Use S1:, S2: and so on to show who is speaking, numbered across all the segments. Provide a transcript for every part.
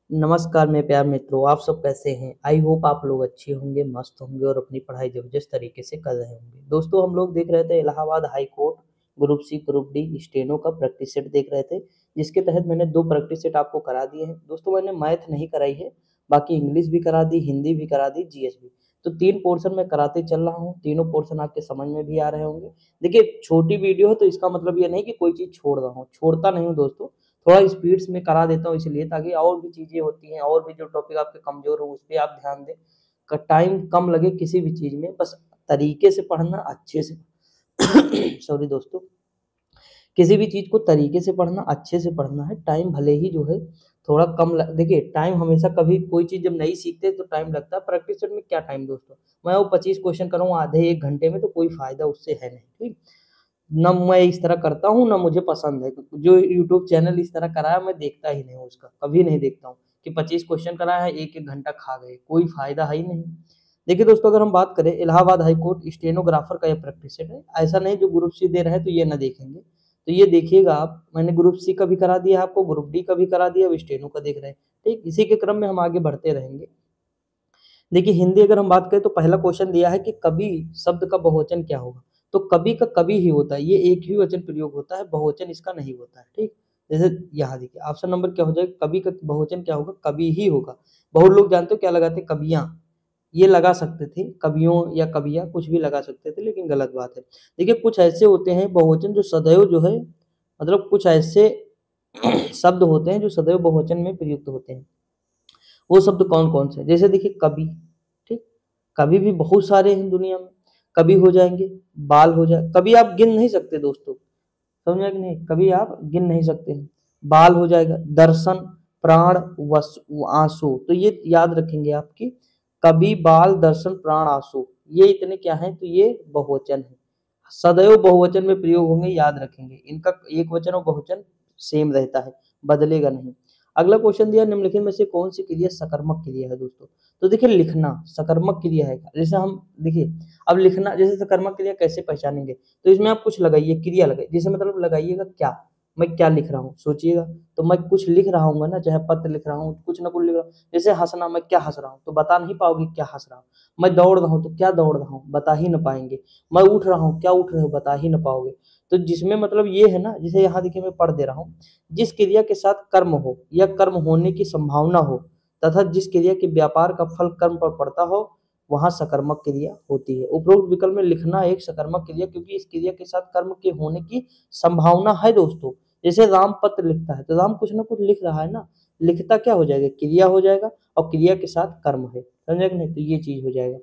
S1: नमस्कार मेरे प्यार मित्रों, आप सब कैसे हैं? आई होप आप लोग अच्छे होंगे, मस्त होंगे और अपनी पढ़ाई जबरदस्त तरीके से कर रहे होंगे। दोस्तों हम लोग देख रहे थे Allahabad high court group C group D steno का प्रैक्टिस सेट देख रहे थे, जिसके तहत मैंने 2 प्रैक्टिस सेट आपको करा दिए हैं। दोस्तों मैंने मैथ नहीं कराई है, बाकी इंग्लिश भी करा दी, हिंदी भी करा दी, जीएस भी। तो 3 पोर्शन मैं कराते चल रहा हूँ, तीनों पोर्शन आपके समझ में भी आ रहे होंगे। देखिए छोटी वीडियो है तो इसका मतलब ये नहीं कि कोई चीज़ छोड़ रहा हूँ, छोड़ता नहीं हूँ दोस्तों। थोड़ा स्पीड्स में करा देता हूँ इसलिए ताकि और भी चीज़ें होती हैं और भी जो टॉपिक आपके कमज़ोर हो उस पे आप ध्यान दें। टाइम कम लगे किसी भी चीज़ में, बस तरीके से पढ़ना अच्छे से सॉरी दोस्तों, किसी भी चीज़ को तरीके से पढ़ना, अच्छे से पढ़ना है। टाइम भले ही जो है थोड़ा कम ल देखिए टाइम हमेशा कभी कोई चीज़ जब नहीं सीखते हैं तो टाइम लगता है। प्रैक्टिस सेट में क्या टाइम दोस्तों, मैं वो 25 क्वेश्चन करूँ आधे 1 घंटे में तो कोई फ़ायदा उससे है नहीं, ठीक? ना मैं इस तरह करता हूँ, ना मुझे पसंद है। जो यूट्यूब चैनल इस तरह कराया मैं देखता ही नहीं हूँ उसका, कभी नहीं देखता हूँ कि 25 क्वेश्चन कराया है, 1-1 घंटा खा गए, कोई फ़ायदा है ही नहीं। देखिए दोस्तों अगर हम बात करें इलाहाबाद हाई कोर्ट स्टेनोग्राफर का ये प्रैक्टिस सेट है, ऐसा नहीं जो ग्रुप सी दे रहे हैं तो ये ना देखेंगे। तो ये देखिएगा आप, मैंने ग्रुप सी का भी करा दिया है आपको, ग्रुप डी का भी करा दिया, अब स्टेनो का देख रहे हैं, ठीक? इसी के क्रम में हम आगे बढ़ते रहेंगे। देखिए हिंदी अगर हम बात करें तो पहला क्वेश्चन दिया है कि कभी शब्द का बहुवचन क्या होगा? तो कभी का कभी ही होता है, ये एक ही वचन प्रयोग होता है, बहुवचन इसका नहीं होता है, ठीक? जैसे यहाँ देखिए ऑप्शन नंबर क्या हो जाएगा, कभी का बहुवचन क्या होगा? कभी ही होगा। बहुत लोग जानते हो क्या लगाते हैं? कवियाँ, ये लगा सकते थे, कवियों या कवियाँ कुछ भी लगा सकते थे, लेकिन गलत बात है। देखिए कुछ ऐसे होते हैं बहुवचन जो सदैव जो है, मतलब कुछ ऐसे शब्द होते हैं जो सदैव बहुवचन में प्रयुक्त होते हैं। वो शब्द कौन-कौन से हैं? जैसे देखिए कवि, ठीक? कवि भी बहुत सारे हैं दुनिया में, कवि हो जाएँगे, बाल हो जाए, कवि आप गिन नहीं सकते दोस्तों, समझ में कि नहीं? कवि आप गिन नहीं सकते हैं। बाल हो जाएगा, दर्शन, प्राण, आँसू, तो ये याद रखेंगे आप कि कवि, बाल, दर्शन, प्राण, आँसू, ये इतने क्या हैं? तो ये बहुवचन हैं। सदैव बहुवचन में प्रयोग होंगे, याद रखेंगे। इनका एकवचन और बहुवचन सेम रहता है, बदलेगा नहीं। अगला क्वेश्चन दिया निम्नलिखित में से कौन सी क्रिया सकर्मक क्रिया है दोस्तों? तो देखिए लिखना सकर्मक क्रिया है। जैसे हम देखिए अब लिखना, जैसे सकर्मक क्रिया कैसे पहचानेंगे? तो इसमें आप कुछ लगाइए, क्रिया लगाइए। जैसे मतलब लगाइएगा क्या? मैं क्या लिख रहा हूँ? सोचिएगा। तो मैं कुछ लिख रहा हूँगा ना, चाहे पत्र लिख रहा हूँ, कुछ ना कुछ लिख रहा हूँ। जैसे हँसना, मैं क्या हँस रहा हूँ? तो बता नहीं पाओगे क्या हँस रहा हूँ। मैं दौड़ रहा हूँ, तो क्या दौड़ रहा हूँ? बता ही ना पाएँगे। मैं उठ रहा हूँ, क्या उठ रहे हो? बता ही ना पाओगे। तो जिसमें मतलब ये है ना, जैसे यहाँ देखिए मैं पढ़ दे रहा हूँ, जिस क्रिया के साथ कर्म हो या कर्म होने की संभावना हो तथा जिस क्रिया के व्यापार का फल कर्म पर पड़ता हो, वहाँ सकर्मक क्रिया होती है। उपरोक्त विकल्प में लिखना एक सकर्मक क्रिया, क्योंकि इस क्रिया के साथ कर्म के होने की संभावना है दोस्तों। जैसे राम पत्र लिखता है तो राम कुछ ना कुछ लिख रहा है ना, लिखता क्या हो जाएगा? क्रिया हो जाएगा, और क्रिया के साथ कर्म है, समझे कि नहीं? तो ये चीज हो जाएगा।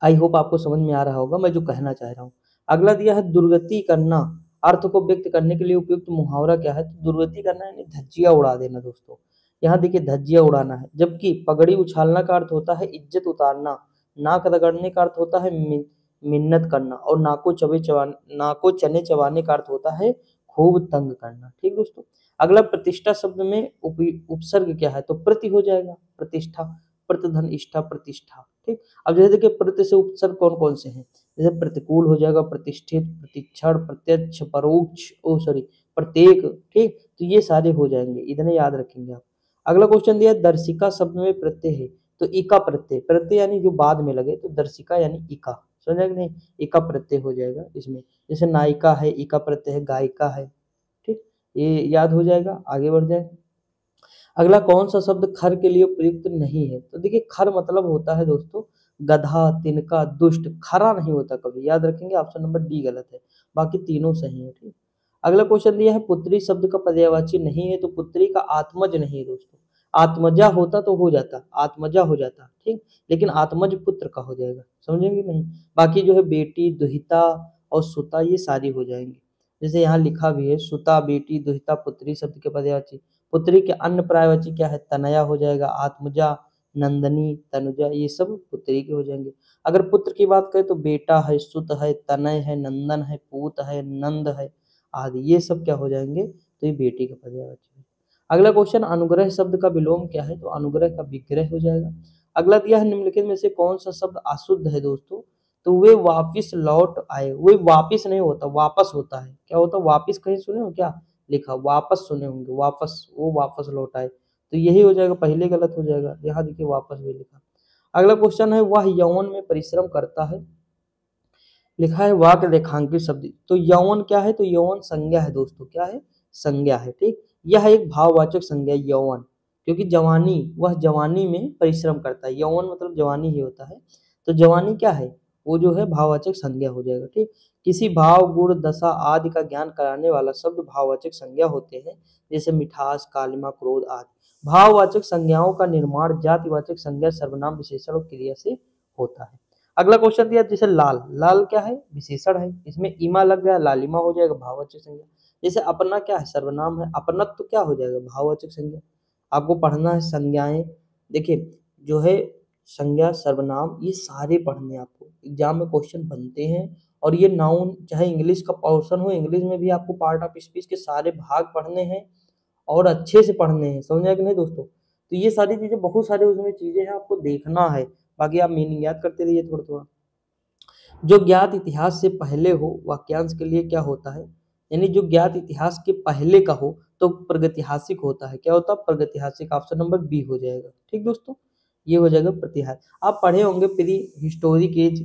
S1: आई होप आपको समझ में आ रहा होगा मैं जो कहना चाह रहा हूँ। अगला दिया है दुर्गति करना, अर्थ को व्यक्त करने के लिए उपयुक्त मुहावरा क्या है? तो दुर्गति करना यानी धज्जियां उड़ा देना दोस्तों। यहाँ देखिए धज्जियां उड़ाना है, जबकि पगड़ी उछालना का अर्थ होता है इज्जत उतारना, नाक रगड़ने का अर्थ होता है मिन्नत करना, और नाको चने चबाने का अर्थ होता है खूब तंग करना, ठीक दोस्तों। अगला प्रतिष्ठा शब्द में उपसर्ग क्या है? तो प्रति हो जाएगा, प्रतिष्ठा, प्रतिधन, इष्ठा, प्रतिष्ठा, ठीक। अब जैसे देखिए प्रति से उपसर्ग कौन-कौन से हैं? जैसे प्रतिकूल हो जाएगा, प्रतिष्ठित, प्रतिक्षण, प्रत्यक्ष, परोक्ष, प्रत्येक, ठीक? तो ये सारे हो जाएँगे, इतने याद रखेंगे आप। अगला क्वेश्चन दिया है दर्शिका शब्द में प्रत्यय है, तो इका प्रत्यय, प्रत्यय यानी जो बाद में लगे, तो दर्शिका यानी इका, समझा कि नहीं? इका प्रत्यय हो जाएगा इसमें। जैसे नायिका है, इका प्रत्यय है, गायिका है, ठीक? ये याद हो जाएगा, आगे बढ़ जाएँ। अगला कौन सा शब्द खर के लिए प्रयुक्त नहीं है? तो देखिए खर मतलब होता है दोस्तों गधा, तिनका, दुष्ट, खरा नहीं होता कभी, याद रखेंगे। ऑप्शन नंबर डी गलत है, बाकी तीनों सही है, ठीक। अगला क्वेश्चन दिया है पुत्री शब्द का पर्यायवाची नहीं है, तो पुत्री का आत्मज नहीं है दोस्तों। आत्मजा होता तो हो जाता, आत्मजा हो जाता, ठीक, लेकिन आत्मज पुत्र का हो जाएगा, समझेंगे नहीं। बाकी जो है बेटी, दुहिता और सुता, ये सारी हो जाएंगी। जैसे यहाँ लिखा भी है सुता, बेटी, दुहिता, पुत्री शब्द के पर्यायवाची। पुत्री के अन्य पर्यायवाची क्या है? तनया हो जाएगा, आत्मजा, नंदनी, तनुजा, ये सब पुत्री के हो जाएंगे। अगर पुत्र की बात करें तो बेटा है, सुत है, तनय है, नंदन है, पूत है, नंद है आदि, ये सब क्या हो जाएंगे? तो ये बेटी का पर्यायवाची है। अगला क्वेश्चन अनुग्रह शब्द का विलोम क्या है? तो अनुग्रह का विग्रह हो जाएगा। अगला दिया है निम्नलिखित में से कौन सा शब्द अशुद्ध है दोस्तों? तो वे वापिस लौट आए, वे वापिस नहीं होता, वापस होता है। क्या होता? वापिस कहीं सुने हो क्या? लिखा वापस सुने होंगे, वापस, वो वापस लौट आए, तो यही हो जाएगा, पहले गलत हो जाएगा। यहाँ देखिए वापस भी लिखा। अगला क्वेश्चन है वह यौवन में परिश्रम करता है, लिखा है वाक्य रेखांकित शब्द। तो यौवन क्या है, तो यौवन संज्ञा है दोस्तों, क्या है, संज्ञा है, ठीक। यह एक भाववाचक संज्ञा यौवन, क्योंकि जवानी, वह जवानी में परिश्रम करता है, यौवन मतलब जवानी ही होता है। तो जवानी क्या है, वो जो है भाववाचक संज्ञा हो जाएगा, ठीक। किसी भाव गुण दशा आदि का ज्ञान कराने वाला शब्द भाववाचक संज्ञा होते हैं, जैसे मिठास, कालिमा, क्रोध आदि। भाववाचक संज्ञाओं का निर्माण जातिवाचक संज्ञा, सर्वनाम, विशेषण और क्रिया से होता है। अगला क्वेश्चन दिया जैसे लाल, लाल क्या है, विशेषण है, इसमें ईमा लग गया, लालिमा हो जाएगा भाववाचक संज्ञा। जैसे अपना क्या है, सर्वनाम है, अपनत्व तो क्या हो जाएगा, भाववाचक संज्ञा। आपको पढ़ना है संज्ञाएं, देखिए जो है संज्ञा, सर्वनाम, ये सारे पढ़ने हैं आपको, एग्जाम में क्वेश्चन बनते हैं। और ये नाउन, चाहे इंग्लिश का पोर्शन हो, इंग्लिश में भी आपको पार्ट ऑफ स्पीच के सारे भाग पढ़ने हैं और अच्छे से पढ़ने हैं, समझ आया कि नहीं दोस्तों। तो ये सारी चीजें, बहुत सारे उसमें चीजें हैं, आपको देखना है, बाकी आप मीनिंग याद करते रहिए थोड़ा थोड़ा। जो ज्ञात इतिहास से पहले हो वाक्यांश के लिए क्या होता है, यानी जो ज्ञात इतिहास के पहले का हो तो प्रगतिहासिक होता है, क्या होता है, प्रगतिहासिक। ऑप्शन नंबर बी हो जाएगा, ठीक दोस्तों, ये हो जाएगा प्रतिहार। आप पढ़े होंगे प्री हिस्टोरिक एज,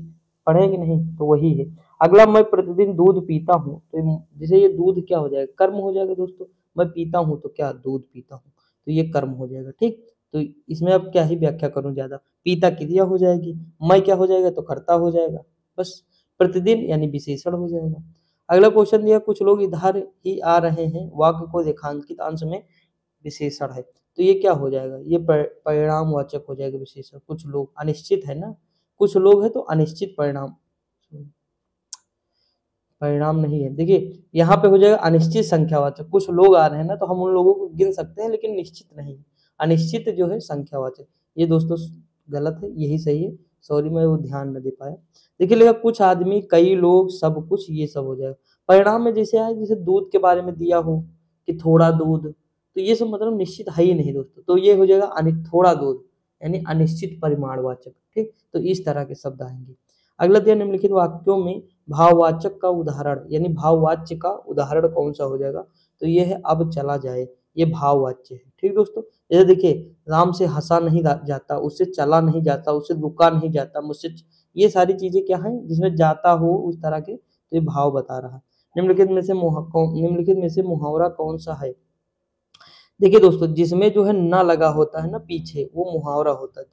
S1: पढ़े कि नहीं, तो वही है। अगला, मैं प्रतिदिन दूध पीता हूँ, तो जैसे ये दूध क्या हो जाएगा, कर्म हो जाएगा दोस्तों। मैं पीता हूँ तो क्या, दूध पीता हूँ, तो ये कर्म हो जाएगा, ठीक। तो इसमें अब क्या ही व्याख्या करूं ज्यादा, पीता क्रिया हो जाएगी, मैं क्या हो जाएगा, तो कर्ता हो जाएगा, बस। प्रतिदिन यानी विशेषण हो जाएगा। अगला क्वेश्चन दिया, कुछ लोग इधर ही आ रहे हैं, वाक्य को रेखांकित अंश में विशेषण है, तो ये क्या हो जाएगा, ये परिणामवाचक हो जाएगा विशेषण। कुछ लोग, अनिश्चित है ना, कुछ लोग है तो अनिश्चित परिणाम, परिणाम नहीं है, देखिए यहाँ पे हो जाएगा अनिश्चित संख्यावाचक। कुछ लोग आ रहे हैं ना, तो हम उन लोगों को गिन सकते हैं, लेकिन निश्चित नहीं, अनिश्चित जो है संख्यावाचक। ये दोस्तों गलत है, यही सही है, सॉरी मैं वो ध्यान न दे पाया। देखिए लेगा कुछ आदमी, कई लोग, सब कुछ, ये सब हो जाएगा। परिणाम में जैसे आए, जैसे दूध के बारे में दिया हो कि थोड़ा दूध, तो ये सब मतलब निश्चित है ही नहीं दोस्तों, तो ये हो जाएगा थोड़ा दूध, यानी अनिश्चित परिमाणवाचक, ठीक। तो इस तरह के शब्द आएंगे। अगला दिया, निम्नलिखित वाक्यों में भाववाचक का उदाहरण, यानी भाववाच्य का उदाहरण कौन सा हो जाएगा, तो ये है अब चला जाए, ये भाववाच्य है, ठीक दोस्तों। जैसे देखिए, राम से हंसा नहीं जाता, उससे चला नहीं जाता, उससे रुका नहीं जाता, मुझसे, ये सारी चीजें क्या है जिसमें जाता हो उस तरह के, तो ये भाव बता रहा है। निम्नलिखित में से मुहावरा कौन सा है, देखिए दोस्तों, जिसमें जो है ना लगा होता है ना पीछे, वो मुहावरा होता है,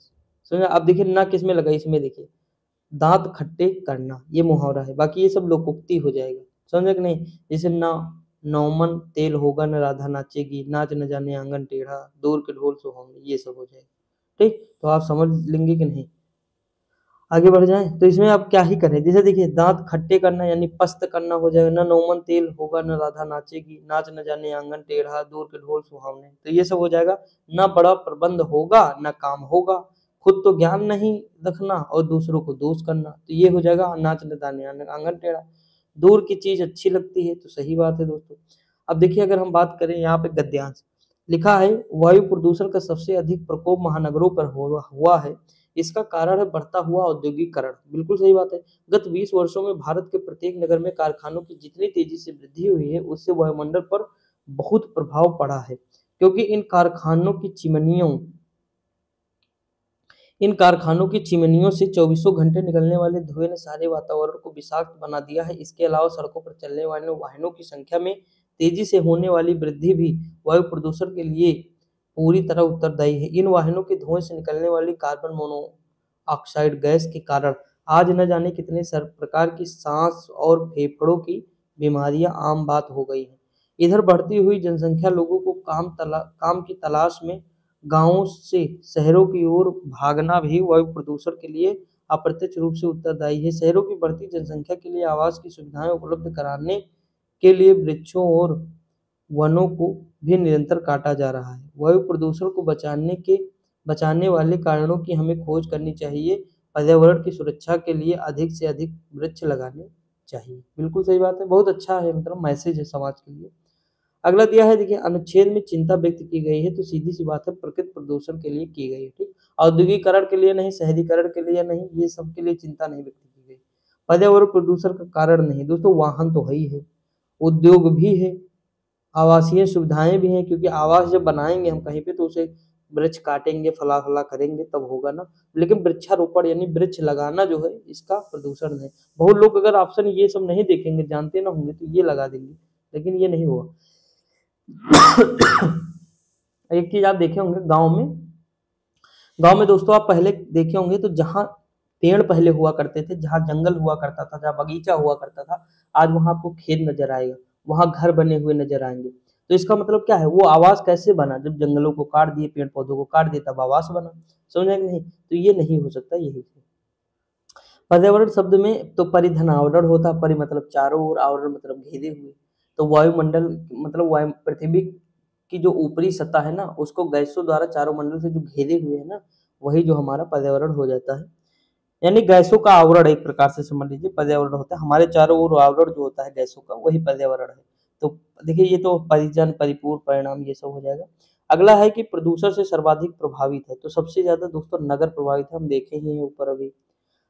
S1: समझ। अब देखिए ना किस में लगा, इसमें देखिए, दांत खट्टे करना, ये मुहावरा है, बाकी ये सब लोकोक्ति हो जाएगा, समझे कि नहीं। जैसे ना नौमन तेल होगा न राधा नाचेगी, नाच न जाने आंगन टेढ़ा, दूर के ढोल सुहावने, ये सब हो जाएगा, ठीक। तो आप समझ लेंगे कि नहीं, आगे बढ़ जाएं। तो इसमें आप क्या ही करें, जैसे देखिए, दांत खट्टे करना यानी पस्त करना हो जाएगा, न नौमन तेल होगा न राधा नाचेगी, नाच न जाने आंगन टेढ़ा, दूर के ढोल सुहावने, तो ये सब हो जाएगा। न बड़ा प्रबंध होगा न काम होगा, खुद तो ज्ञान नहीं रखना और दूसरों को दोष करना, तो ये हो जाएगा नाच न जाने आंगन टेढ़ा। दूर की चीज अच्छी लगती है, तो सही बात है दोस्तों। अब देखिए, अगर हम बात करें यहाँ पे गद्यांश, लिखा है वायु प्रदूषण का सबसे अधिक प्रकोप महानगरों पर हुआ है, इसका कारण है बढ़ता हुआ औद्योगिकरण, बिल्कुल सही बात है। गत 20 वर्षों में भारत के प्रत्येक नगर में कारखानों की जितनी तेजी से वृद्धि हुई है, उससे वायुमंडल पर बहुत प्रभाव पड़ा है, क्योंकि इन कारखानों की चिमनियों से चौबीसों घंटे निकलने वाले धुएं ने सारे वातावरण को विषाक्त बना दिया है। इसके अलावा सड़कों पर चलने वाले वाहनों की संख्या में तेजी से होने वाली वृद्धि भी वायु प्रदूषण के लिए पूरी तरह उत्तरदायी है। इन वाहनों के धुएं से निकलने वाली कार्बन मोनोऑक्साइड गैस के कारण आज न जाने कितने प्रकार की सांस और फेफड़ों की बीमारियां आम बात हो गई हैं। इधर बढ़ती हुई जनसंख्या लोगों को काम की तलाश में गांवों से शहरों की ओर भागना भी वायु प्रदूषण के लिए अप्रत्यक्ष रूप से उत्तरदायी है। शहरों की बढ़ती जनसंख्या के लिए आवास की सुविधाएं उपलब्ध कराने के लिए वृक्षों और वनों को भी निरंतर काटा जा रहा है। वायु प्रदूषण को बचाने वाले कारणों की हमें खोज करनी चाहिए। पर्यावरण की सुरक्षा के लिए अधिक से अधिक वृक्ष लगाने चाहिए। बिल्कुल सही बात है, बहुत अच्छा है, मतलब मैसेज है समाज के लिए। अगला दिया है, देखिए, अनुच्छेद में चिंता व्यक्त की गई है, तो सीधी सी बात है प्रकृति प्रदूषण के लिए की गई है, ठीक। औद्योगिकरण के लिए नहीं, शहरीकरण के लिए नहीं, ये सब के लिए चिंता नहीं व्यक्त की गई। पर्यावरण प्रदूषण का कारण नहीं दोस्तों, वाहन तो है ही है, उद्योग भी है, आवासीय सुविधाएं भी हैं, क्योंकि आवास जब बनाएंगे हम कहीं पे तो उसे वृक्ष काटेंगे, फला फला करेंगे तब होगा ना। लेकिन वृक्षारोपण यानी वृक्ष लगाना जो है इसका प्रदूषण है। बहुत लोग अगर ऑप्शन ये सब नहीं देखेंगे, जानते ना होंगे, तो ये लगा देंगे, लेकिन ये नहीं हुआ। एक चीज आप देखे होंगे गांव में दोस्तों, आप पहले देखे होंगे तो जहाँ पेड़ पहले हुआ करते थे, जहाँ जंगल हुआ करता था, जहाँ बगीचा हुआ करता था, आज वहां आपको खेत नजर आएगा, वहां घर बने हुए नजर आएंगे। तो इसका मतलब क्या है, वो आवास कैसे बना, जब जंगलों को काट दिए, पेड़ पौधों को काट दिए, तब आवास बना। समझ कि नहीं? तो ये नहीं हो सकता। यही पर्यावरण शब्द में तो परिधन आवरण होता है, परि मतलब चारों ओर, आवरण मतलब घेरे हुए। तो वायुमंडल मतलब वायु पृथ्वी की जो ऊपरी सतह है ना, उसको गैसों द्वारा चारों मंडल से जो घेरे हुए है ना, वही जो हमारा पर्यावरण हो जाता है। यानी गैसों का आवरण एक प्रकार से समझ लीजिए पर्यावरण होता है। हमारे चारों ओर आवरण जो होता है गैसों का, वही पर्यावरण है। तो देखिए, ये तो परिजन, परिपूर्ण, परिणाम, ये सब हो जाएगा। अगला है कि प्रदूषण से सर्वाधिक प्रभावित है, तो सबसे ज्यादा दोस्तों नगर प्रभावित है, हम देखे ही हैं ऊपर अभी।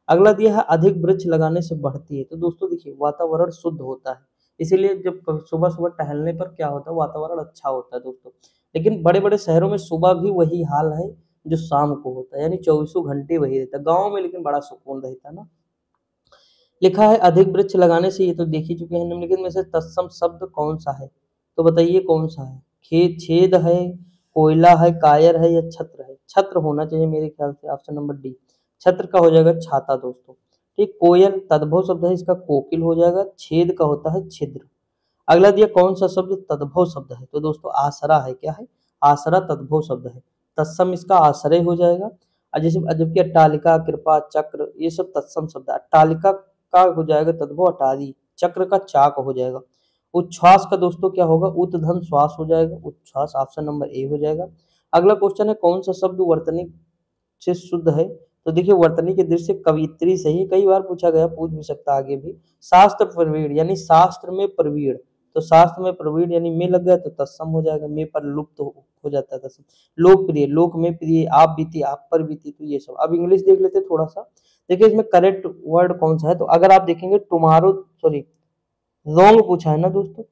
S1: अगला दिया है अधिक वृक्ष लगाने से बढ़ती है। तो दोस्तों देखिए, वातावरण शुद्ध होता है, इसीलिए जब सुबह सुबह टहलने पर क्या होता है, वातावरण अच्छा होता है दोस्तों। लेकिन बड़े बड़े शहरों में सुबह भी वही हाल है जो शाम को होता है, यानी चौबीसों घंटे वही रहता है। गाँव में लेकिन बड़ा सुकून रहता है ना। लिखा है अधिक वृक्ष लगाने से, ये तो देख ही चुके हैं। निम्नलिखित में से तत्सम शब्द कौन सा है? तो बताइए कौन सा है? खेत, छेद है, कोयला है, कायर है, या छत्र है? छत्र होना चाहिए मेरे ख्याल से, ऑप्शन नंबर डी। छत्र का हो जाएगा छाता दोस्तों। ठीक, कोयल तद्भव शब्द है, इसका कोकिल हो जाएगा। छेद का होता है छिद्र। अगला दिया कौन सा शब्द तद्भव शब्द है? तो दोस्तों आसरा है। क्या है? आसरा तद्भव शब्द है। तत्सम इसका आश्रय हो जाएगा। और जैसे जबकि अट्टालिका, कृपा, चक्र, ये सब तत्सम शब्द है। अट्टालिका का हो जाएगा तद्भव अटारी, चक्र का चाक हो जाएगा। उच्छ्वास का दोस्तों क्या होगा? उतधन श्वास हो जाएगा, उच्छ्वास, ऑप्शन नंबर ए हो जाएगा। अगला क्वेश्चन है कौन सा शब्द वर्तनी से शुद्ध है? तो देखिए, वर्तनी के दृष्टि से कवियत्री सही, कई बार पूछा गया, पूछ भी सकता आगे भी। शास्त्र प्रवीण यानी शास्त्र में प्रवीण, तो शास्त्र में प्रवीण यानी में लग गया तो तत्सम हो जाएगा, में पर लुप्त हो जाता है तत्सम। लोकप्रिय, लोक में प्रिय, आप बीती, आप पर बीती, तो ये सब। अब इंग्लिश देख लेते थोड़ा सा। देखिए इसमें करेक्ट वर्ड कौन सा है, तो अगर आप देखेंगे टुमारो, सॉरी रॉन्ग पूछा है ना दोस्तों,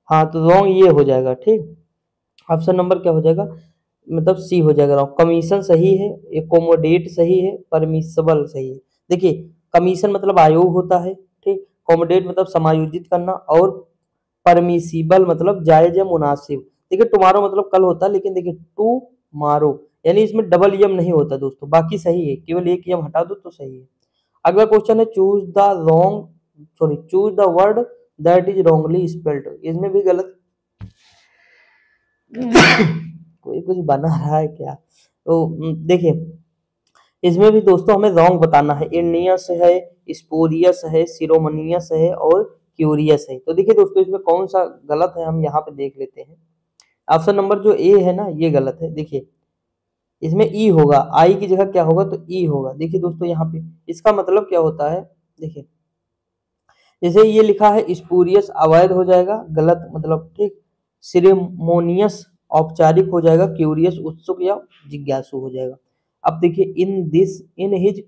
S1: हाँ तो रॉन्ग ये हो जाएगा। ठीक, ऑप्शन नंबर क्या हो जाएगा, मतलब सी हो जाएगा रॉन्ग। कमीशन सही है, एकोमोडेट सही है, परमिसिबल सही है। देखिए, कमीशन मतलब आयोग होता है, ठीक, कोमोडेट मतलब समायोजित करना, और परमिसिबल मतलब जायज या मुनासिब। देखिए टुमारो मतलब कल होता है, लेकिन देखिए टू मारो यानी इसमें डबल यम नहीं होता दोस्तों, बाकी सही है, केवल एक यम हटा दो तो सही है। अगला क्वेश्चन है choose the wrong, sorry choose the word that is wrongly spelled. इसमें भी गलत कोई कुछ बना रहा है क्या? तो देखिए, इसमें भी दोस्तों हमें रॉन्ग बताना है। इर्नियस है, स्पोरियस है, सिरोमनियस है, और क्यूरियस है। तो देखिए दोस्तों, इसमें कौन सा गलत है हम यहाँ पे देख लेते हैं। ऑप्शन नंबर जो ए है ना, ये गलत है। देखिए इसमें ई होगा, आई की जगह क्या होगा, तो ई होगा। देखिए दोस्तों यहाँ पे इसका मतलब क्या होता है, देखिए जैसे ये लिखा है स्पूरियस अवैध हो जाएगा, गलत मतलब, ठीक। सिरेमोनियस औपचारिक हो जाएगा, क्यूरियस उत्सुक या जिज्ञासु हो जाएगा। अब देखिए in his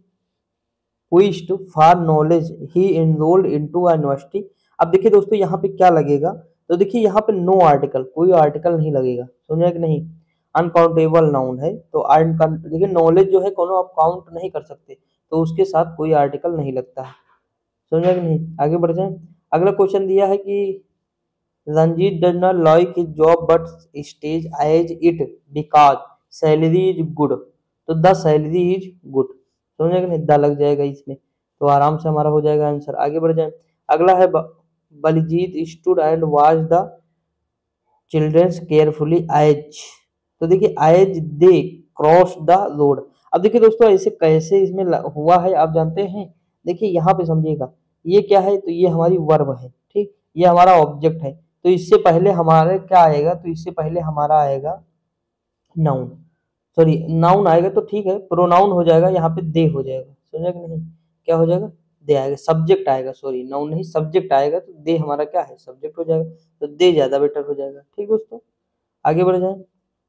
S1: quest for knowledge he enrolled into a university. अब देखिए दोस्तों यहाँ पे क्या लगेगा, तो देखिए यहाँ पे नो आर्टिकल, कोई आर्टिकल नहीं लगेगा, समझे कि नहीं। अनकाउंटेबल नाउन है, तो देखिए नॉलेज जो है कोनो आप काउंट नहीं कर सकते, तो उसके साथ कोई आर्टिकल नहीं लगता है, समझा कि नहीं। आगे बढ़ जाए। अगला क्वेश्चन दिया है कि Ranjit does not like his job but stage as it because salary is good. तो द सैलरी इज गुड, समझे कि नहीं, द लग जाएगा इसमें, तो आराम से हमारा हो जाएगा आंसर। आगे बढ़ जाए। अगला है Baljit stood and watch the childrens carefully as. तो देखिए as they cross the road. अब देखिए दोस्तों ऐसे कैसे इसमें हुआ है आप जानते हैं। देखिए यहाँ पे समझिएगा, ये क्या है, तो ये हमारी वर्ब है, ठीक, ये हमारा ऑब्जेक्ट है। तो इससे पहले हमारे क्या आएगा, तो इससे पहले हमारा आएगा नाउन, सॉरी नाउन आएगा तो ठीक है, प्रोनाउन हो जाएगा, यहाँ पे दे हो जाएगा, समझा कि नहीं। क्या हो जाएगा, दे आएगा, सब्जेक्ट आएगा, सॉरी नाउन नहीं सब्जेक्ट आएगा, तो दे हमारा क्या है, सब्जेक्ट हो जाएगा, तो दे ज्यादा बेटर हो जाएगा। ठीक दोस्तों, आगे बढ़ जाए।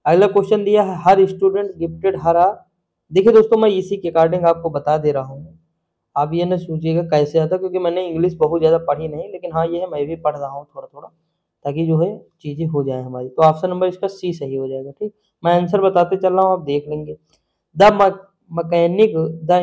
S1: अगला क्वेश्चन दिया है हर स्टूडेंट गिफ्टेड हर आ। देखिए दोस्तों, मैं इसी के अकॉर्डिंग आपको बता दे रहा हूँ, आप ये ना सोचिएगा कैसे आता, क्योंकि मैंने इंग्लिश बहुत ज्यादा पढ़ी नहीं, लेकिन हाँ ये है मैं भी पढ़ रहा हूँ थोड़ा थोड़ा, ताकि जो है चीजें हो जाए हमारी। तो ऑप्शन नंबर इसका सी सही हो जाएगा। ठीक, मैं आंसर बताते चल रहा हूँ, आप देख लेंगे। The mechanic the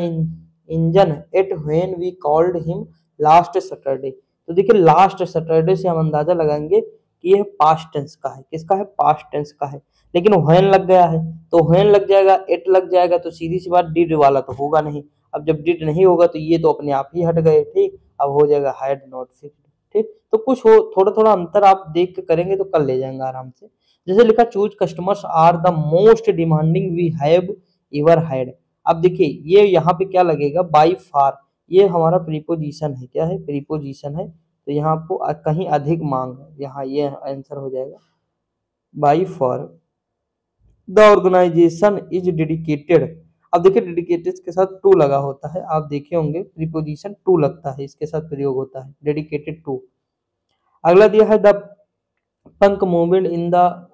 S1: engine at when we called him last Saturday. तो देखिए लास्ट सैटरडे से हम अंदाजा लगाएंगे कि यह पास्ट टेंस का है। किसका है? पास्ट टेंस का है। लेकिन व्हेन लग गया है तो व्हेन लग जाएगा, एट लग जाएगा, तो सीधी सी बात डिड वाला तो होगा नहीं। अब जब डिड नहीं होगा तो ये तो अपने आप ही हट गए। ठीक, अब हो जाएगा हैड नॉट फिक्स्ड। ठीक, तो कुछ हो थोड़ा थोड़ा अंतर आप देख के करेंगे तो कर ले जाएंगे आराम से। जैसे लिखा choose customers are the most demanding we have ever had. अब देखिए ये यहाँ पे क्या लगेगा? बाई फार, ये हमारा प्रीपोजिशन है। क्या है? प्रीपोजिशन है। तो यहाँ आपको कहीं अधिक मांग है, यहाँ ये आंसर हो जाएगा by far. The organisation is dedicated. अब देखिए डेडिकेटेड के साथ टू लगा होता है, आप देखे होंगे प्रीपोजिशन टू लगता है, इसके साथ प्रयोग होता है डेडिकेटेड टू। अगला दिया है the punk movement in the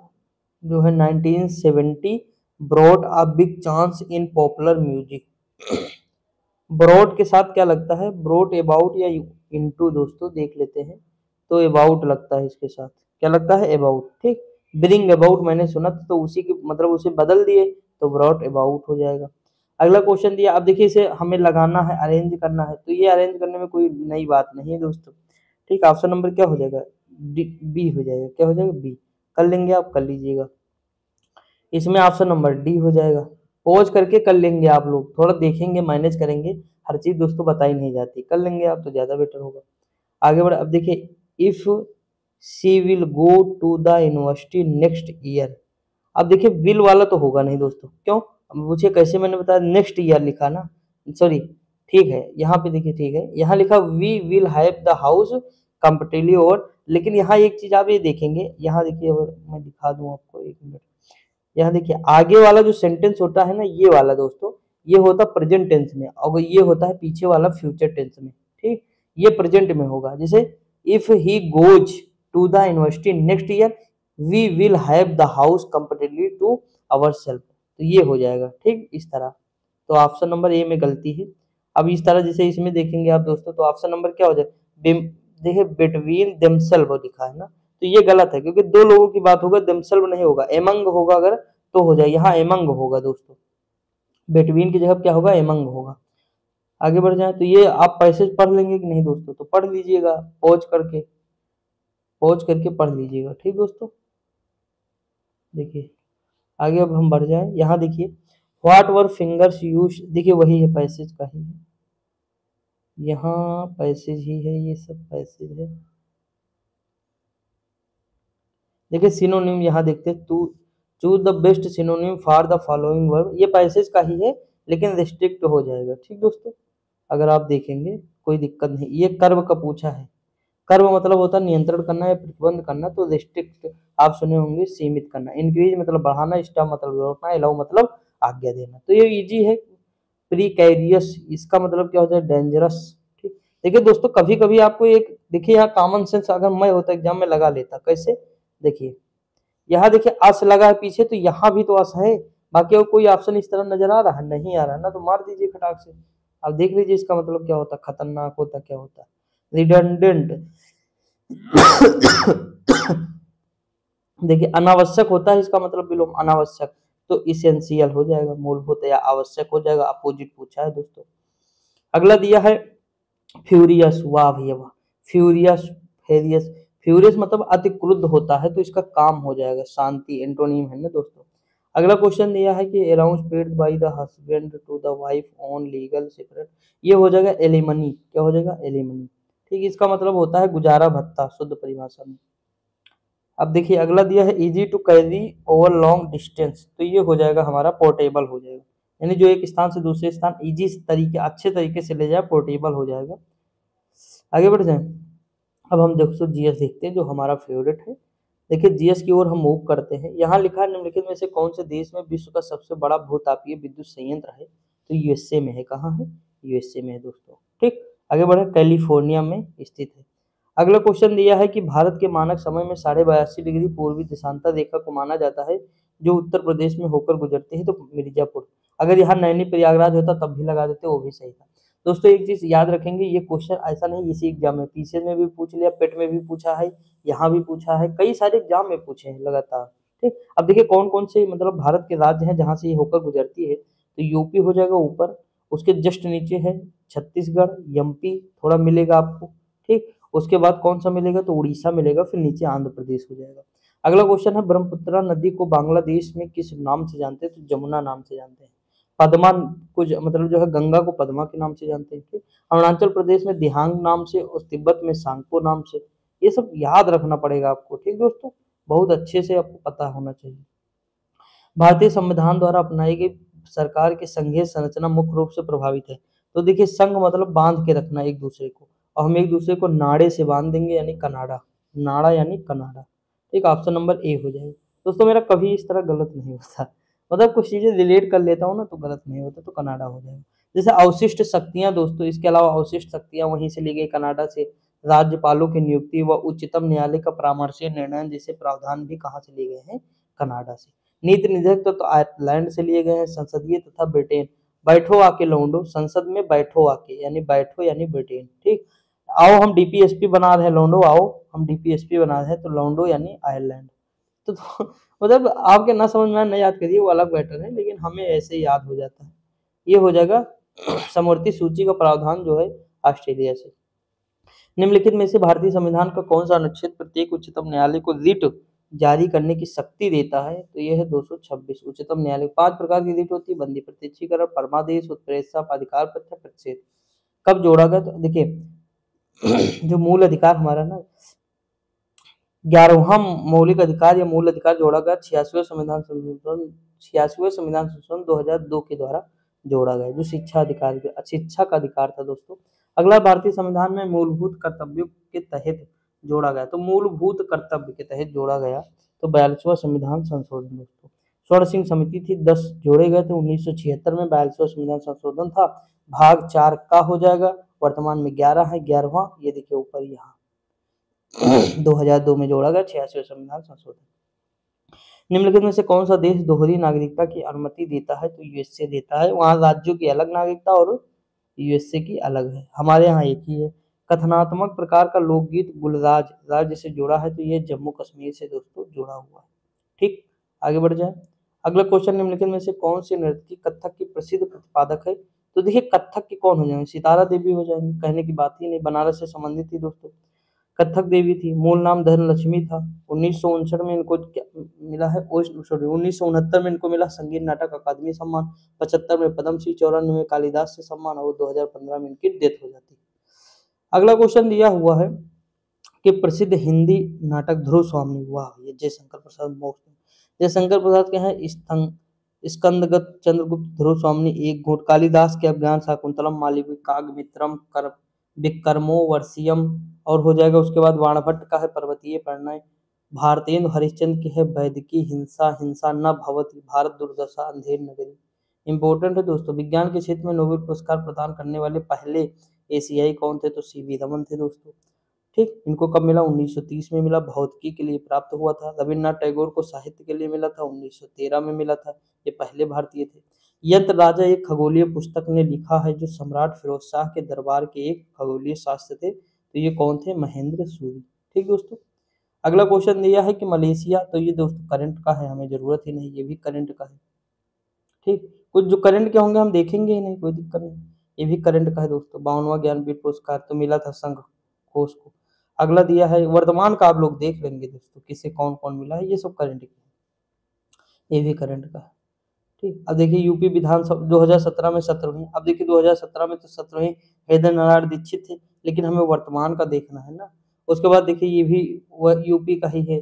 S1: जो है 1970 brought a big chance in popular music. Brought के साथ क्या लगता है? ब्रॉड अबाउट या इनटू, दोस्तों देख लेते हैं। तो अबाउट लगता है इसके साथ। क्या लगता है? अबाउट। ठीक, ब्रिंग अबाउट मैंने सुना था तो उसी के मतलब उसे बदल दिए तो ब्रॉड अबाउट हो जाएगा। अगला क्वेश्चन दिया, अब देखिए इसे हमें लगाना है, अरेंज करना है, तो ये अरेंज करने में कोई नई बात नहीं है दोस्तों। ठीक, ऑप्शन नंबर क्या हो जाएगा? बी हो जाएगा। क्या हो जाएगा? बी। कर लेंगे आप, कर लीजिएगा। इसमें ऑप्शन नंबर डी हो जाएगा। पॉज करके कर लेंगे आप लोग, थोड़ा देखेंगे, मैनेज करेंगे। हर चीज दोस्तों बताई नहीं जाती, कर लेंगे आप तो ज्यादा बेटर होगा। आगे बढ़े। अब देखिए if she will go to the university next year. अब देखिए विल वाला तो होगा नहीं दोस्तों, क्यों? अब मुझे कैसे, मैंने बताया नेक्स्ट ईयर लिखा ना, सॉरी। ठीक है, यहाँ पे देखिए, ठीक है, यहाँ लिखा we will have the house completely over. लेकिन यहाँ एक चीज आप ये देखेंगे, यहाँ देखिए, अगर मैं दिखा दूं आपको, एक मिनट। यहाँ देखिए आगे वाला जो सेंटेंस होता है ना, ये वाला दोस्तों, ये होता प्रेजेंट टेंस में, और ये होता है पीछे वाला फ्यूचर टेंस में। ठीक, ये प्रेजेंट में होगा। जैसे if he goes to the university next year we will have the house completely to our self. तो ये हो जाएगा। ठीक, इस तरह। तो ऑप्शन नंबर ए में गलती है। अब इस तरह जैसे इसमें देखेंगे आप दोस्तों, तो ऑप्शन नंबर क्या हो जाए? देखिए बिटवीन देमसेल्फ लिखा है ना, तो ये गलत है, क्योंकि दो लोगों की बात होगा, देमसेल्फ नहीं होगा, एमंग होगा अगर तो हो जाए। यहाँ एमंग होगा दोस्तों, बिटवीन की जगह क्या होगा? एमंग होगा। आगे बढ़ जाए तो ये आप पैसेज पढ़ लेंगे कि नहीं दोस्तों? तो पढ़ लीजिएगा, पॉज करके पढ़ लीजिएगा। ठीक दोस्तों, देखिए आगे अब हम बढ़ जाए। यहाँ देखिए व्हाट वर फिंगर्स यूज, देखिए वही है, पैसेज का ही है, यहाँ पैसेज ही है, ये सब पैसेज है। देखिए सिनोनिम यहाँ देखते हैं, to choose the best synonym for the following verb. ये पैसेज का ही है लेकिन रिस्ट्रिक्ट हो जाएगा। ठीक दोस्तों, अगर आप देखेंगे कोई दिक्कत नहीं। ये कर्व का पूछा है। कर्व मतलब होता है नियंत्रण करना या प्रतिबंध करना, तो रिस्ट्रिक्ट आप सुने होंगे सीमित करना। इंक्रीज मतलब बढ़ाना, स्टॉप मतलब रोकना, अलाउ मतलब आज्ञा देना। तो ये इजी है। प्रीकैरियस इसका मतलब क्या होता है? डेंजरस। ठीक, देखिए दोस्तों कभी कभी आपको एक देखिए यहाँ कॉमन सेंस अगर मैं होता एग्जाम में लगा लेता। कैसे? देखिए यहाँ देखिए अस लगा है पीछे, तो यहाँ भी तो अस है। बाकी और कोई ऑप्शन इस तरह नजर आ रहा है? नहीं आ रहा है ना, तो मार दीजिए खटाक से। अब देख लीजिए इसका मतलब क्या होता है? खतरनाक होता, क्या होता है? रिडंडेंट। देखिए अनावश्यक होता है, इसका मतलब विलोम, अनावश्यक। तो इसेंशियल हो जाएगा, मूलभूत या आवश्यक हो जाएगा। अपोजिट पूछा है दोस्तों। अगला दिया है फ्यूरियस। वाह भैया वाह, फ्यूरियस, फेरियस। फ्यूरियस मतलब अति क्रुद्ध होता है, तो इसका काम हो जाएगा शांति, एंटोनिम है ना दोस्तों। अगला क्वेश्चन दिया है कि around paid by the husband to the wife on legal separate. ये हो जाएगा एलिमनी। क्या हो जाएगा? एलिमनी। ठीक, इसका मतलब होता है गुजारा भत्ता शुद्ध परिभाषा में। अब देखिए अगला दिया है easy to carry over long distance, तो ये हो जाएगा हमारा पोर्टेबल हो जाएगा, यानी जो एक स्थान से दूसरे स्थान इजी तरीके, अच्छे तरीके से ले जाए, पोर्टेबल हो जाएगा। आगे बढ़ जाए। अब हम दोस्तों जीएस देखते हैं, जो हमारा फेवरेट है। देखिए जीएस की ओर हम मूव करते हैं। यहाँ लिखा है निम्नलिखित में से कौन से देश में विश्व का सबसे बड़ा भूतापीय विद्युत संयंत्र है? तो यूएसए में है। कहाँ है? यूएसए में है दोस्तों। ठीक, आगे बढ़े। कैलिफोर्निया में स्थित है। अगला क्वेश्चन दिया है कि भारत के मानक समय में 82.5 डिग्री पूर्वी देशांतर रेखा को माना जाता है, जो उत्तर प्रदेश में होकर गुजरती है। तो मिर्जापुर। अगर यहाँ नैनी प्रयागराज होता तब भी लगा देते, वो भी सही था। दोस्तों एक चीज याद रखेंगे, ये क्वेश्चन ऐसा नहीं इसी एग्जाम में, पीछे में भी पूछ लिया, पेट में भी पूछा है, यहाँ भी पूछा है, कई सारे एग्जाम में पूछे हैं लगातार। ठीक, अब देखिए कौन कौन से मतलब भारत के राज्य हैं जहाँ से ये होकर गुजरती है, तो यूपी हो जाएगा ऊपर, उसके जस्ट नीचे है छत्तीसगढ़, एमपी थोड़ा मिलेगा आपको। ठीक, उसके बाद कौन सा मिलेगा, तो उड़ीसा मिलेगा, फिर नीचे आंध्र प्रदेश हो जाएगा। अगला क्वेश्चन है, ब्रह्मपुत्र नदी को बांग्लादेश में किस नाम से जानते हैं, तो जमुना नाम से जानते हैं। पद्मा को मतलब जो है गंगा को पद्मा के नाम से जानते हैं। ठीक? अरुणाचल प्रदेश में दिहांग नाम से और तिब्बत में सांगपो नाम से। ये सब याद रखना पड़ेगा आपको। ठीक दोस्तों, बहुत अच्छे से आपको पता होना चाहिए। भारतीय संविधान द्वारा अपनाई गई सरकार की संघीय संरचना मुख्य रूप से प्रभावित है। तो देखिए संघ मतलब बांध के रखना एक दूसरे को, और हम एक दूसरे को नाड़े से बांध देंगे यानी कनाडा, नाड़ा यानी कनाडा। ठीक, ऑप्शन नंबर ए हो जाएगा। दोस्तों मेरा कभी इस तरह गलत नहीं होता, मतलब कुछ चीजें रिलेट कर लेता हूँ ना तो गलत नहीं होता, तो कनाडा हो जाएगा। जैसे अवशिष्ट शक्तियां दोस्तों, इसके अलावा अवशिष्ट शक्तियां वहीं से ली गई कनाडा से। राज्यपालों की नियुक्ति व उच्चतम न्यायालय का परामर्शीय निर्णय जैसे प्रावधान भी कहाँ से लिए गए हैं, कनाडा से। नीति निर्धारक तो आयरलैंड से लिए गए हैं। संसदीय तथा ब्रिटेन, बैठो आके लौंडो, संसद में बैठो आके यानी बैठो यानी ब्रिटेन। ठीक, आओ हम डीपीएसपी बना रहे हैं लौंडो, आओ हम डीपीएसपी बना रहे हैं, तो लौंडो यानी आयरलैंड। तो मतलब आपके ना समझ में ना याद करिए, वो अलग बैटर है, लेकिन हमें ऐसे ही याद हो जाता है। ये हो जाएगा समवर्ती सूची का प्रावधान जो है ऑस्ट्रेलिया से। निम्नलिखित में से भारतीय संविधान का कौन सा अनुच्छेद प्रत्येक उच्चतम न्यायालय को रिट जारी करने की शक्ति देता है, तो यह है 226। उच्चतम न्यायालय 5 प्रकार की रिट होती है, बंदी, प्रत्यक्षीकरण, परमादेश, उत्प्रेक्षा, अधिकार पत्र, प्रतिषेध। कब जोड़ा गया, तो देखिए जो मूल अधिकार हमारा ना 11वां मौलिक अधिकार या मूल अधिकार जोड़ा गया 86वें संविधान संशोधन 2002 के द्वारा जोड़ा गया, जो शिक्षा का अधिकार था दोस्तों। अगला, भारतीय संविधान में मूलभूत कर्तव्यों के तहत जोड़ा गया, तो मूलभूत कर्तव्य के तहत जोड़ा गया तो 42वां संविधान संशोधन दोस्तों। स्वर्ण सिंह समिति थी, 10 जोड़े गए थे 1976 में, 42वां संविधान संशोधन था। भाग 4 का हो जाएगा, वर्तमान में 11 है, 11वां ये देखिए ऊपर यहाँ 2002 में जोड़ा गया 86वें संविधान संशोधन। निम्नलिखित में से कौन सा देश दोहरी नागरिकता की अनुमति देता है, तो यूएसए देता है। वहां राज्यों की अलग नागरिकता और यूएसए की अलग है, हमारे यहाँ एक ही है। कथनात्मक प्रकार का लोकगीत गुलराज राज्य से जुड़ा है, तो ये जम्मू कश्मीर से दोस्तों जुड़ा हुआ है। ठीक, आगे बढ़ जाए। अगला क्वेश्चन, निम्नलिखित में से कौन सी नर्तकी कथक की प्रसिद्ध प्रतिपादक है, तो देखिए कथक की कौन हो जाएंगे, सितारा देवी हो जाएंगी, कहने की बात ही नहीं, बनारस से संबंधित थी दोस्तों। कथक देवी थी, मूल नाम धनलक्ष्मी था। 1959 में इनको मिला है, 1969 में इनको मिला संगीत नाटक अकादमी सम्मान, 75 में पद्मश्री, 94 में कालिदास से सम्मान, और 2015 में इनकी डेथ हो जाती है। अगला क्वेश्चन दिया हुआ है कि प्रसिद्ध हिंदी नाटक ध्रुव स्वामी, वाह, ये जयशंकर प्रसाद मोक्ष, जयशंकर प्रसाद के हैं स्कंदगत, चंद्रगुप्त, ध्रुव स्वामी, एक घूंट, कालिदास के अभिज्ञान शाकुंतलम, मालवी काव्यमित्रम, विक्रमो वर्षियम, और हो जाएगा उसके बाद वाणभट्ट का है पर्वतीय प्रणय, भारतेंदु हरिश्चंद्र की है वैदिकी हिंसा, हिंसा न भवति, भारत दुर्दशा अंधेर नगरी। इंपॉर्टेंट है दोस्तों। विज्ञान के क्षेत्र में नोबेल पुरस्कार प्रदान करने वाले पहले एशियाई कौन थे, तो सीवी रमन थे दोस्तों। ठीक, इनको कब मिला, 1930 में मिला, भौतिकी के लिए प्राप्त हुआ था। रविन्द्रनाथ टैगोर को साहित्य के लिए मिला था, 1913 में मिला था, ये पहले भारतीय थे। यंत्र राजा एक खगोलीय पुस्तक ने लिखा है, जो सम्राट फिरोज शाह के दरबार के एक खगोलीय शास्त्र थे, तो ये कौन थे, महेंद्र सूरी। ठीक दोस्तों, अगला क्वेश्चन दिया है कि मलेशिया, तो ये दोस्तों करंट का है, हमें जरूरत ही नहीं, ये भी करंट का है। ठीक, कुछ जो करंट के होंगे हम देखेंगे ही नहीं, कोई दिक्कत नहीं, ये भी करंट का है दोस्तों। 52वां ज्ञानपीठ पुरस्कार तो मिला था संघ घोष को। अगला दिया है वर्तमान का, आप लोग देख लेंगे दोस्तों किसे कौन कौन मिला है, ये सब करंट का, ये भी करंट का है। ठीक, अब देखिए यूपी विधानसभा 2017 में 17वीं, अब देखिए 2017 में तो 17वीं हृदय नारायण दीक्षित थे, लेकिन हमें वर्तमान का देखना है ना। उसके बाद देखिए ये भी यूपी का ही है।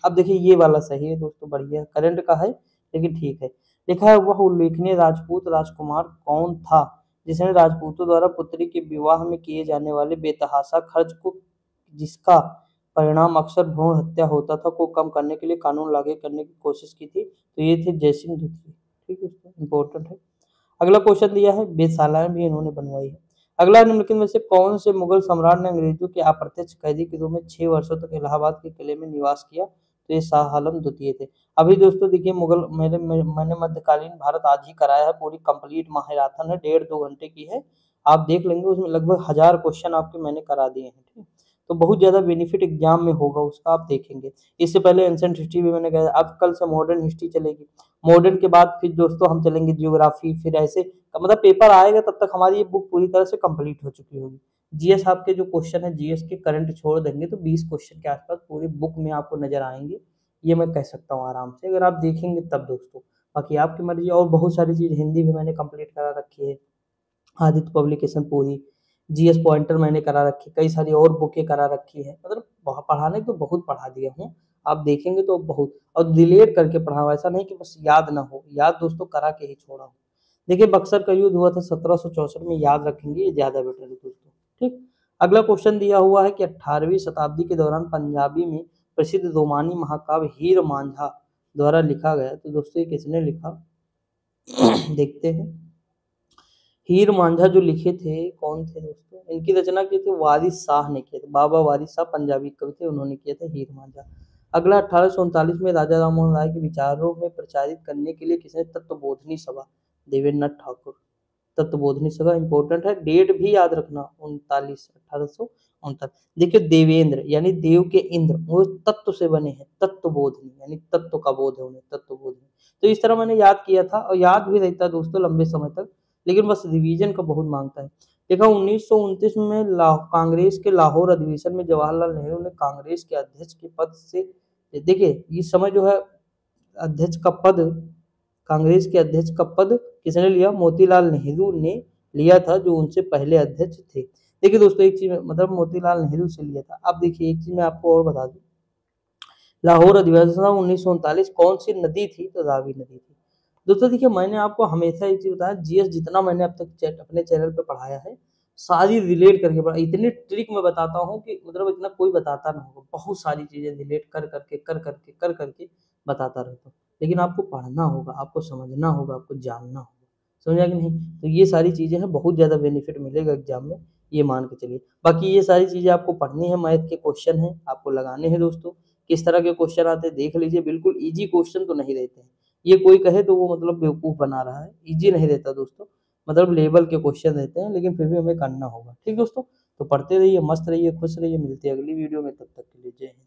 S1: अब देखिए ये वाला सही है दोस्तों, बढ़िया करंट का है, लेकिन ठीक है। लिखा है, वह उल्लेखनीय राजपूत राजकुमार कौन था जिसने राजपूतों द्वारा पुत्री के विवाह में किए जाने वाले बेतहाशा खर्च को, जिसका परिणाम अक्सर भ्रूण हत्या होता था, को कम करने के लिए कानून लागू करने की कोशिश की थी, तो ये थे जयसिंह द्वितीय। ठीक है, इंपॉर्टेंट है। अगला क्वेश्चन दिया है, वेधशालाएं भी इन्होंने बनवाई है। अगला, निम्नलिखित में से कौन से मुगल सम्राट ने अंग्रेजों के अप्रत्यक्ष कैदी के रूप में 6 वर्षों तक इलाहाबाद के किले में निवास किया, तो ये शाह आलम द्वितीय थे। अभी दोस्तों देखिए मुगल मैंने मध्यकालीन भारत आज ही कराया है, पूरी कंप्लीट महाराथन है, 1.5-2 घंटे की है। आप देख लेंगे, उसमें लगभग 1000 क्वेश्चन आपके मैंने करा दिए हैं, ठीक है। तो बहुत ज़्यादा बेनिफिट एग्जाम में होगा उसका, आप देखेंगे। इससे पहले एंशिएंट हिस्ट्री भी मैंने कहा, अब कल से मॉडर्न हिस्ट्री चलेगी। मॉडर्न के बाद फिर दोस्तों हम चलेंगे जियोग्राफी, फिर ऐसे मतलब पेपर आएगा तब तक हमारी ये बुक पूरी तरह से कंप्लीट हो चुकी होगी। जीएस आपके जो क्वेश्चन है जीएस के करंट छोड़ देंगे तो 20 क्वेश्चन के आसपास पूरी बुक में आपको नजर आएंगे, ये मैं कह सकता हूँ आराम से, अगर आप देखेंगे तब दोस्तों। बाकी आपकी मर्जी, और बहुत सारी चीज़ हिंदी भी मैंने कंप्लीट करा रखी है, आदित्य पब्लिकेशन पूरी, जीएस पॉइंटर मैंने करा रखी, कई सारी और बुकें करा रखी है, मतलब पढ़ाने तो बहुत पढ़ा दिया हूँ, आप देखेंगे तो बहुत, और रिलेट करके पढ़ा हुआ, ऐसा नहीं कि बस याद ना हो, याद दोस्तों करा के ही छोड़ा हूँ। देखिए बक्सर का युद्ध हुआ था 1764 में, याद रखेंगे ये ज्यादा बेटर है दोस्तों, ठीक। अगला क्वेश्चन दिया हुआ है कि 18वीं शताब्दी के दौरान पंजाबी में प्रसिद्ध रोमानी महाकाव्य हीर मांझा द्वारा लिखा गया, तो दोस्तों ये किसने लिखा देखते हैं। हीर मांझा जो लिखे थे कौन थे दोस्तों, इनकी रचना की थी वारिस शाह ने किया था, बाबा वारिस शाह पंजाबी कवि थे, उन्होंने किया था हीर मांझा। अगला 1839 में राजा राम मोहन राय के विचारों में प्रचारित करने के लिए किसने तत्वबोधनी सभा, देवेंद्र नाथ ठाकुर। तत्वबोधनी सभा इंपॉर्टेंट है, डेट भी याद रखना 39 1869। देखिए देवेंद्र यानी देव के इंद्र, वो तत्व से बने हैं, तत्वबोधनी यानी तत्व का बोध है उन्हें, तत्वबोधनी। तो इस तरह मैंने याद किया था और याद भी रहता है दोस्तों लंबे समय तक, लेकिन बस रिवीजन का बहुत मांगता है। देखा 1929 में कांग्रेस के लाहौर अधिवेशन में जवाहरलाल नेहरू ने कांग्रेस के अध्यक्ष के पद से, देखिए इस समय जो है अध्यक्ष का पद, कांग्रेस के अध्यक्ष का पद किसने लिया, मोतीलाल नेहरू ने लिया था, जो उनसे पहले अध्यक्ष थे। देखिए दोस्तों एक चीज मतलब मोतीलाल नेहरू से लिया था। अब देखिए एक चीज मैं आपको और बता दूं, लाहौर अधिवेशन 1939 कौन सी नदी थी, तो रावी नदी थी। दोस्तों देखिए मैंने आपको हमेशा एक चीज बताया, जीएस जितना मैंने अब तक अपने चैनल पे पढ़ाया है सारी रिलेट करके पढ़ा, इतनी ट्रिक मैं बताता हूँ कि मतलब इतना कोई बताता ना होगा, बहुत सारी चीजें रिलेट कर करके बताता रहता हूँ। लेकिन आपको पढ़ना होगा, आपको समझना होगा, आपको जानना होगा, समझा कि नहीं। तो ये सारी चीजें हैं, बहुत ज्यादा बेनिफिट मिलेगा एग्जाम में, ये मान के चलिए। बाकी ये सारी चीजें आपको पढ़नी है, मैथ के क्वेश्चन है आपको लगाने हैं दोस्तों, किस तरह के क्वेश्चन आते हैं देख लीजिए, बिल्कुल इजी क्वेश्चन तो नहीं रहते हैं, ये कोई कहे तो वो मतलब बेवकूफ बना रहा है, इजी नहीं रहता दोस्तों, मतलब लेवल के क्वेश्चन रहते हैं, लेकिन फिर भी हमें करना होगा, ठीक दोस्तों। तो पढ़ते रहिए, मस्त रहिए, खुश रहिए, मिलते हैं अगली वीडियो में, तब तक के लिए जय हिंद।